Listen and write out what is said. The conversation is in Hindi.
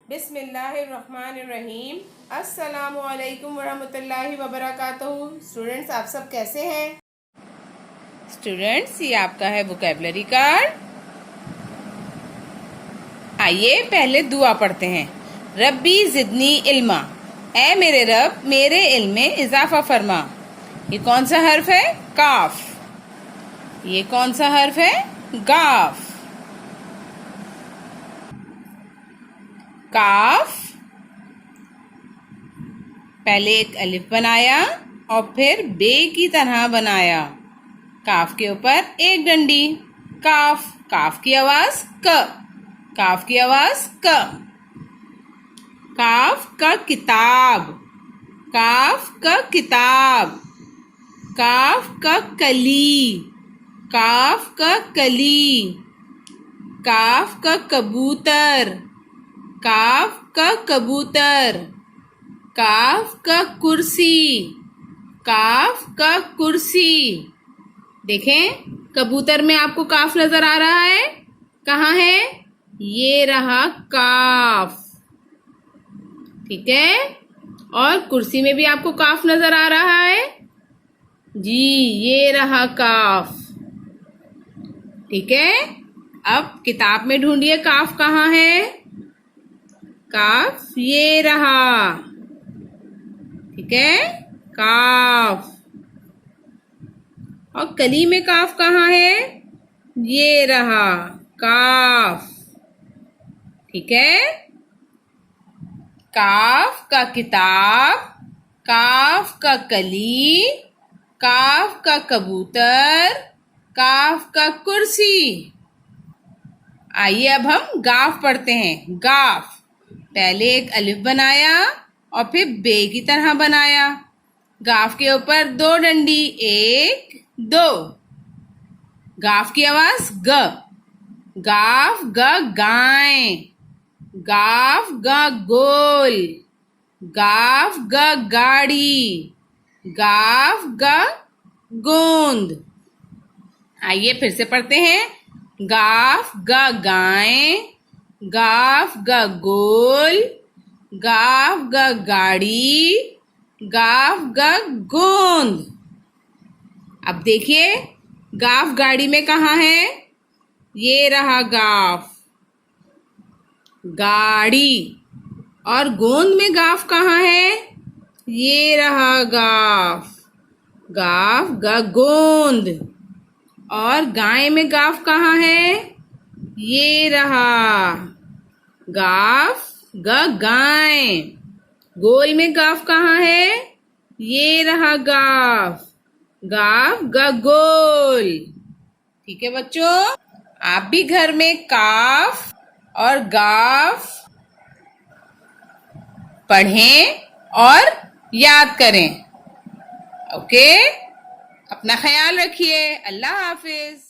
बिस्मिल्लाहिर्रहमानिर्रहीम। अस्सलामुअलैकुम वरहमतुल्लाहि वबरकातुहू। स्टूडेंट्स, आप सब कैसे हैं? स्टूडेंट्स, ये आपका है वोकैबुलरी कार्ड। आइए पहले दुआ पढ़ते हैं। रब्बी जिदनी इल्मा, ऐ मेरे रब मेरे इल्म में इजाफा फरमा। ये कौन सा हर्फ है? काफ। ये कौन सा हर्फ है? गाफ। काफ, पहले एक अलिफ बनाया और फिर बे की तरह बनाया। काफ के ऊपर एक डंडी। काफ, काफ की आवाज क, काफ की आवाज क। काफ का किताब, काफ का किताब। काफ का कली, काफ का कली। काफ का कबूतर, काफ का कबूतर। काफ का कुर्सी, काफ का कुर्सी। देखें, कबूतर में आपको काफ नजर आ रहा है? कहाँ है? ये रहा काफ, ठीक है। और कुर्सी में भी आपको काफ नजर आ रहा है जी, ये रहा काफ, ठीक है। अब किताब में ढूंढिए काफ कहाँ है? काफ ये रहा, ठीक है, काफ। और कली में काफ कहाँ है? ये रहा काफ, ठीक है। काफ का किताब, काफ का कली, काफ का कबूतर, काफ का कुर्सी। आइए अब हम गाफ पढ़ते हैं। गाफ, पहले एक अलिफ बनाया और फिर बे की तरह बनाया। गाफ के ऊपर दो डंडी, एक दो। गाफ की आवाज ग। गाफ ग गाय। गाफ ग गोल। गाफ ग गाड़ी। गाफ ग गोंद। आइए फिर से पढ़ते हैं। गाफ ग गाय, गाफ ग गोल, गाफ ग गाड़ी, गाफ ग गोंद। अब देखिए, गाफ गाड़ी में कहाँ है? ये रहा गाफ, गाड़ी। और गोंद में गाफ कहाँ है? ये रहा गाफ, गाफ ग गोंद। और गाय में गाफ कहाँ है? ये रहा गाफ ग गाय। गोल में गाफ कहाँ है? ये रहा गाफ, गाफ ग गोल, ठीक है बच्चों। आप भी घर में काफ और गाफ पढ़ें और याद करें। ओके, अपना ख्याल रखिए। अल्लाह हाफिज।